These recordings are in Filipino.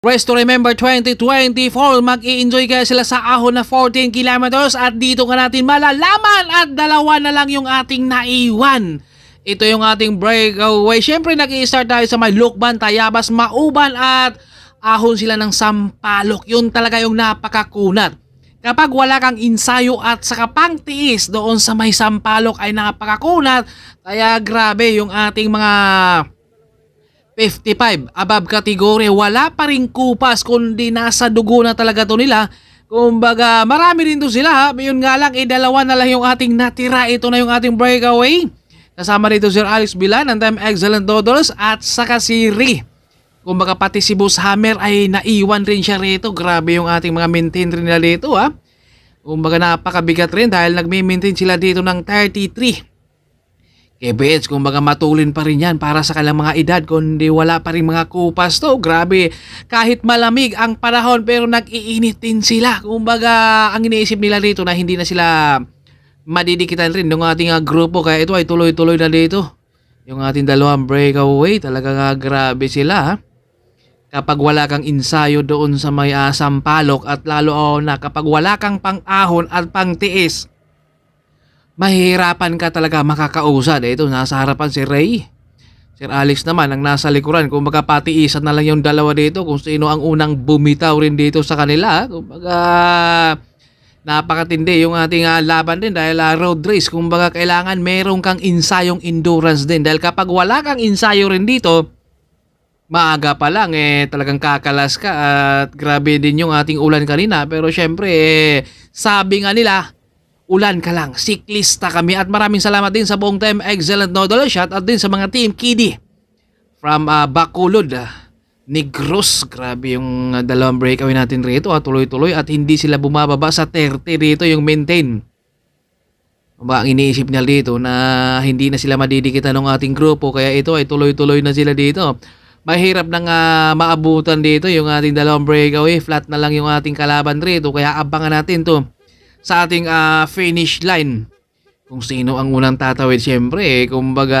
Race to Remember 2024, mag-i-enjoy kaya sila sa ahon na 14 kilometers at dito nga natin malalaman at dalawa na lang yung ating naiwan. Ito yung ating breakaway. Siyempre nag-i-start tayo sa may Lukban, Tayabas, Mauban at ahon sila ng Sampaloc. Yun talaga yung napakakunat. Kapag wala kang ensayo at saka pangtiis doon sa may Sampaloc ay napakakunat. Kaya grabe yung ating mga 55 above category, wala pa rin kupas kundi nasa dugo na talaga to nila. Kumbaga marami rin to sila. Yun nga lang, dalawa na lang yung ating natira. Ito na yung ating breakaway. Kasama rito Sir Alex Bilan, ang Time Excellent Doodles at saka si Ri. Kumbaga pati si Boss Hammer ay naiwan rin siya rito. Grabe yung ating mga maintain rin nila dito ha. Kumbaga napakabigat rin dahil nagme-maintain sila dito ng 33. KBH, kumbaga matulin pa rin yan para sa kanilang mga edad kundi wala pa rin mga kupas to. Grabe, kahit malamig ang panahon pero nag-iinit din sila. Kumbaga ang iniisip nila dito na hindi na sila madidikitan rin ng ating grupo, kaya ito ay tuloy-tuloy na dito. Yung ating dalawang breakaway, talaga grabe sila ha? Kapag wala kang ensayo doon sa may Sampaloc at lalo na kapag wala kang pang-ahon at pang-tiis, mahihirapan ka talaga makakausad. Ito, nasa harapan si Ray. Sir Alex naman ang nasa likuran. Kung magkapatiisan na lang yung dalawa dito kung sino ang unang bumitaw rin dito sa kanila. Kung baga napakatindi yung ating laban din dahil road race. Kung baga kailangan meron kang ensayong endurance din. Dahil kapag wala kang ensayo rin dito, maaga pa lang talagang kakalas ka. At grabe din yung ating ulan kanina. Pero syempre sabi nga nila, ulan ka lang, siklista kami. At maraming salamat din sa buong Time Excellent Noodle Shot at din sa mga Team Kiddy from Bacolod, Negros. Grabe yung dalawang breakaway natin rito tuloy-tuloy at hindi sila bumababa sa 30 rito yung maintain. Ang iniisip nila dito na hindi na sila madidikitan ng ating grupo, kaya ito ay tuloy-tuloy na sila dito. Mahirap nang maabutan dito yung ating dalawang breakaway. Flat na lang yung ating kalaban rito, kaya abangan natin to sa ating finish line kung sino ang unang tatawid. Siyempre kumbaga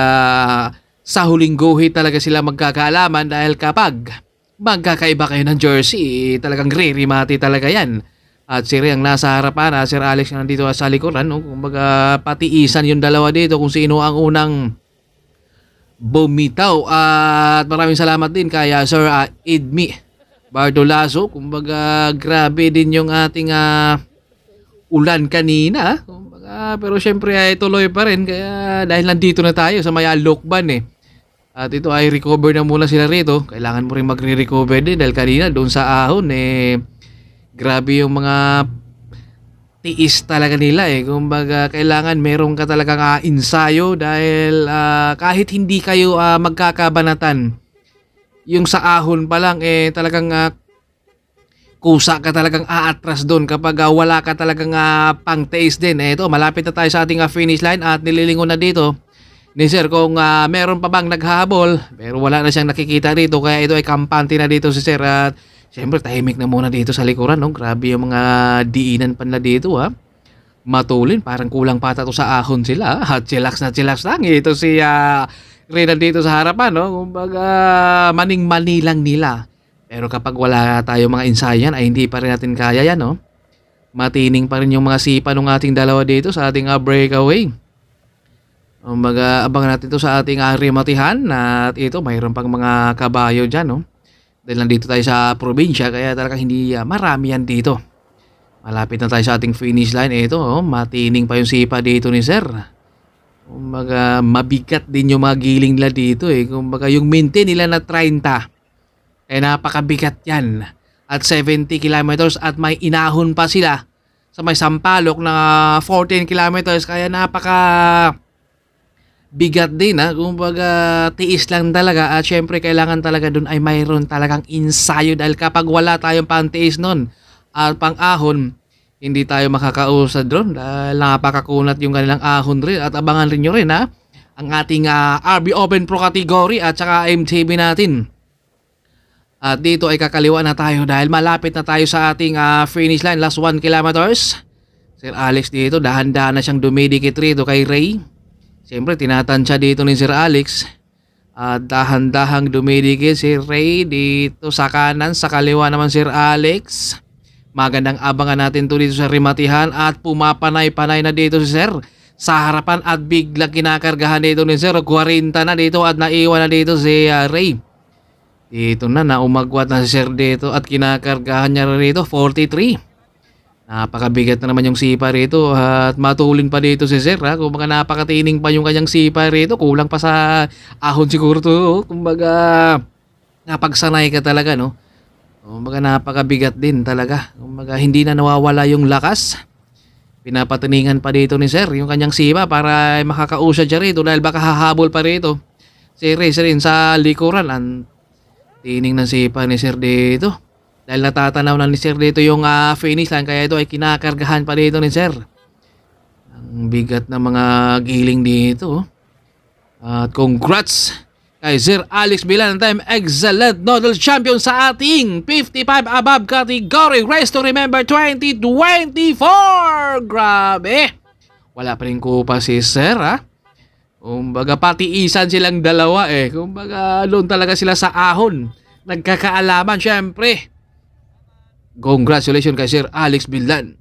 sa huling guhit talaga sila magkakaalaman dahil kapag magkakaiba kayo ng jersey talagang re-remati talaga yan. At si Ray ang nasa harapan, Sir Alex na nandito sa likuran, no? Kumbaga patiisan yung dalawa dito kung sino ang unang bumitaw. At maraming salamat din kay Sir Edmi Bardolazo. Kumbaga grabe din yung ating ulan kanina. Pero syempre ay tuloy pa rin kaya dahil nandito na tayo sa may Lukban At ito ay recover na muna sila rito. Kailangan mo rin magre-recover din dahil kanina doon sa ahon grabe yung mga tiis talaga nila Kumbaga kailangan meron ka talagang ensayo dahil kahit hindi kayo magkakabanatan, yung sa ahon pa lang talagang kusa ka talagang aatras doon kapag wala ka talagang pang-taste din. Ito, malapit na tayo sa ating finish line at nililingon na dito ni Sir kung meron pa bang naghahabol, pero wala na siyang nakikita dito kaya ito ay kampante na dito si Sir. At siyempre tahimik na muna dito sa likuran, no? Grabe yung mga diinan pa nila dito matulin, parang kulang pata to sa ahon sila at chillax na chillax lang. Ito si Renan dito sa harapan, no? Kumbaga maning-mani lang nila. Pero kapag wala tayo mga ensayan ay hindi pa rin natin kaya yan, no? Matining pa rin yung mga sipa ng ating dalawa dito sa ating breakaway. Abangan natin ito sa ating rematihan at ito mayroon pang mga kabayo dyan, no? Dahil nandito tayo sa probinsya kaya talagang hindi marami yan dito. Malapit na tayo sa ating finish line. Ito, matining pa yung sipa dito ni Sir. Mabigat din yung mga giling nila dito Kumbaga yung maintain nila na 30 napakabigat yan at 70 kilometers at may inahon pa sila sa may Sampaloc na 14 kilometers kaya napaka bigat din kumbaga tiis lang talaga at syempre kailangan talaga dun ay mayroon talagang ensayo dahil kapag wala tayong pang-tiis nun at pang-ahon hindi tayo makakausad doon dahil napakakunat yung kanilang ahon rin. At abangan rin nyo rin ang ating RB Open Pro category at saka MTB natin. At dito ay kakaliwa na tayo dahil malapit na tayo sa ating finish line. Last 1 kilometers. Sir Alex dito, dahan-dahan na siyang dumidikit rito kay Ray. Siyempre, tinatansya dito ni Sir Alex. At dahan-dahang dumidikit si Ray dito sa kanan, sa kaliwa naman Sir Alex. Magandang abangan natin to dito sa rematihan at pumapanay-panay na dito si Sir sa harapan at biglang kinakargahan dito ni Sir. 40 na dito at naiwan na dito si Ray. Dito na umagwat na si Sir dito at kinakargahan niya rito 43. Napakabigat na naman yung sipa rito at matulin pa dito si Sir ha. Kumbaga napakatining pa yung kanyang sipa rito. Kulang pa sa ahon siguro to. Kumbaga napagsanay ka talaga no. Kumbaga napakabigat din talaga. Kumbaga hindi na nawawala yung lakas. Pinapatiningan pa dito ni Sir yung kanyang sipa para makakausad siya rito dahil baka hahabol pa rito. Si Ray rin sa likuran. Ang tining ng sipa ni Sir dito. Dahil natatanaw na ni Sir dito yung finish line kaya ito ay kinakargahan pa dito ni Sir. Ang bigat na mga giling dito. At congrats kay Sir Alex Bilan, time excellent Nodal Champion sa ating 55 above category. Race to Remember 2024! Grabe! Wala pa rin kupa si Sir ha. Kumbaga patiisan silang dalawa eh. Kumbaga doon talaga sila sa ahon. Nagkakaalaman syempre. Congratulations kay Sir Alex Bilan.